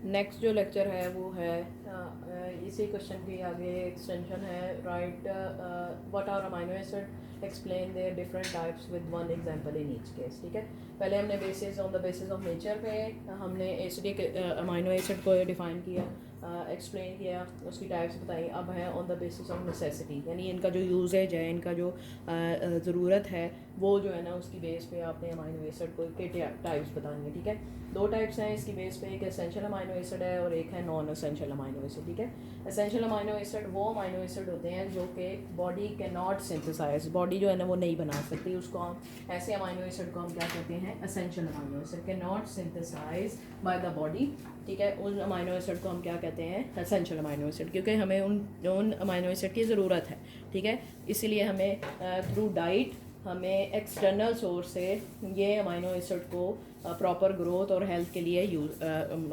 Next जो lecture है वो है इसी क्वेश्चन के आगे एक्सटेंशन है। Right what are amino acid, explain their different types with one example in each case. ठीक है, पहले हमने basis on the basis of nature पे हमने एसिडिक अमाइनो एसिड को डिफ़ाइन किया, एक्सप्लेन किया, उसकी टाइप्स बताई। अब है on the basis of necessity, यानी इनका जो यूजेज है, इनका जो ज़रूरत है वो जो है ना उसकी बेस पे आपने अमाइनो एसिड को के टाइप्स बतानी है। ठीक है, दो टाइप्स हैं इसकी बेस पे, एक एसेंशियल अमाइनो एसिड है और एक है नॉन एसेंशियल अमाइनो एसिड। ठीक है, एसेंशियल अमाइनो एसिड वो अमाइनो एसिड होते हैं जो कि body can not synthesize, body जो है ना वो नहीं बना सकती, उसको हम ऐसे अमाइनो एसिड को हम क्या कहते हैं, essential amino acid. Can not synthesize by the body. ठीक है, उन अमाइनो एसिड को हम क्या कहते हैं, एसेंशियल अमाइनो एसिड, क्योंकि हमें उन अमाइनो एसिड की ज़रूरत है। ठीक है, इसीलिए हमें थ्रू डाइट हमें एक्सटर्नल सोर्स से ये अमाइनो एसिड को प्रॉपर ग्रोथ और हेल्थ के लिए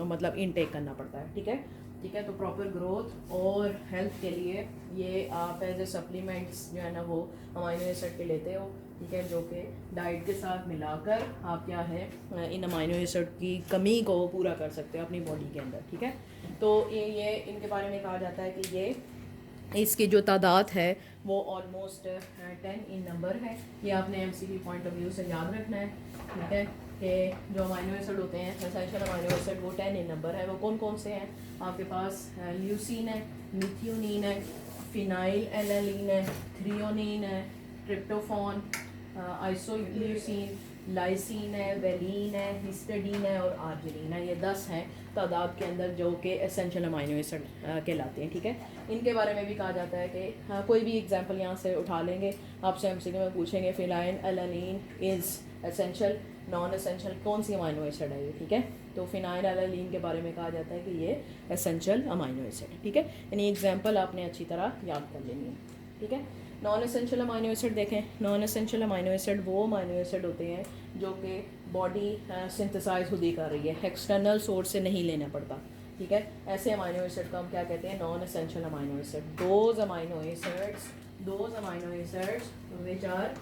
मतलब इनटेक करना पड़ता है। ठीक है, ठीक है, तो प्रॉपर ग्रोथ और हेल्थ के लिए ये आप एज ए सप्लीमेंट्स जो है ना वो अमाइनो एसिड के लेते हो। ठीक है, जो कि डाइट के साथ मिलाकर आप क्या है इन अमाइनो एसिड की कमी को पूरा कर सकते हो अपनी बॉडी के अंदर। ठीक है, तो ये इनके बारे में कहा जाता है कि ये इसकी जो तादाद है वो ऑलमोस्ट 10 इन नंबर है। ये आपने एमसीक्यू पॉइंट ऑफ व्यू से याद रखना है। ठीक है, कि जो अमाइनो एसिड होते हैं एसेंशियल अमाइनो एसिड वो 10 इन नंबर है। वो कौन कौन से हैं आपके पास, ल्यूसीन है, मिथियोनिन है, फिनाइल एलानीन है, थ्रियोनिन है, ट्रिप्टोफॉन, आइसोल्यूसिन, लाइसिन है, वेलिन है, हिस्टडीन है और आर्जिनिन है। ये 10 हैं तादाद के अंदर जो कि एसेंशियल अमाइनो एसिड कहलाते हैं। ठीक है, इनके बारे में भी कहा जाता है कि कोई भी एग्जांपल यहाँ से उठा लेंगे, आपसे एमसीक्यू में पूछेंगे phenyl alanine is essential, non essential, कौन सी अमाइनो एसिड है ये। ठीक है, तो फिनाइल एलानीन के बारे में कहा जाता है कि ये एसेंशियल अमाइनो एसिड है। ठीक है, यानी एग्जाम्पल आपने अच्छी तरह याद कर लेनी है। ठीक है, नॉन एसेंशियल अमाइनो एसिड देखें। नॉन एसेंशियल अमाइनो एसिड वो अमाइनो एसिड होते हैं जो कि बॉडी सिंथेसाइज खुद ही कर रही है, एक्सटर्नल सोर्स से नहीं लेना पड़ता। ठीक है, ऐसे अमाइनो एसिड को हम क्या कहते हैं, non essential amino acid. Those amino acids which are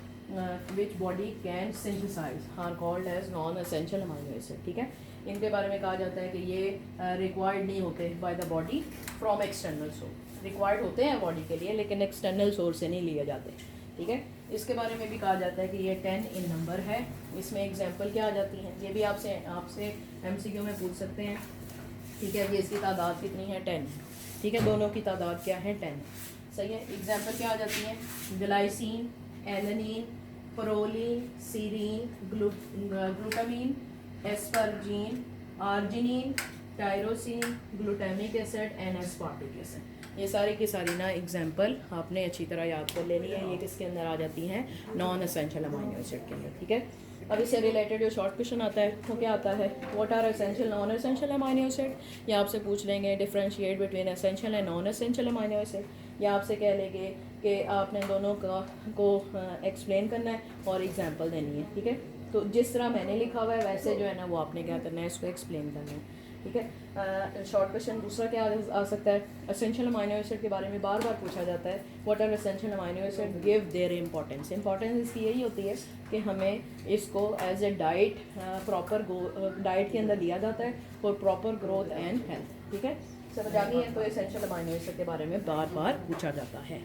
which body can synthesize are called as non essential amino acid. ठीक है, इनके बारे में कहा जाता है कि ये रिक्वायर्ड नहीं होते bye the body from external source. Required होते हैं बॉडी के लिए लेकिन एक्सटर्नल सोर्स से नहीं लिए जाते। ठीक है, इसके बारे में भी कहा जाता है कि ये 10 इन नंबर है। इसमें एग्जांपल क्या आ जाती हैं, ये भी आपसे एमसीक्यू में पूछ सकते हैं। ठीक है, ये इसकी तादाद कितनी है, 10। ठीक है, दोनों की तादाद क्या है, 10। सही है, एग्जांपल क्या आ जाती हैं, glycine, alanine, proline, serine, glutamine, asparagine, arginine, tyrosine, glutamic acid and aspartic acid. ये सारी की सारी ना एग्जांपल आपने अच्छी तरह याद कर लेनी है। ये किसके अंदर आ जाती हैं, नॉन एसेंशियल अमाइनो एसिड के अंदर। ठीक है, अब इससे रिलेटेड जो शॉर्ट क्वेश्चन आता है वो क्या आता है, what are essential non essential amino acid. या आपसे पूछ लेंगे differentiate between essential and non essential amino acid. या आपसे कह लेंगे कि आपने दोनों को एक्सप्लेन करना है और एग्जाम्पल देनी है। ठीक है, तो जिस तरह मैंने लिखा हुआ है वैसे जो है ना वो आपने क्या करना है, इसको एक्सप्लेन करना है। ठीक है, शॉर्ट क्वेश्चन दूसरा क्या आ सकता है, एसेंशियल अमाइनो एसिड के बारे में बार बार पूछा जाता है, what are essential amino acid, give their importance. Importance इसकी यही होती है कि हमें इसको as a diet proper diet के अंदर लिया जाता है for proper growth and health. ठीक है, समझ आ गई है, तो एसेंशियल अमाइनो एसिड के बारे में बार बार पूछा जाता है।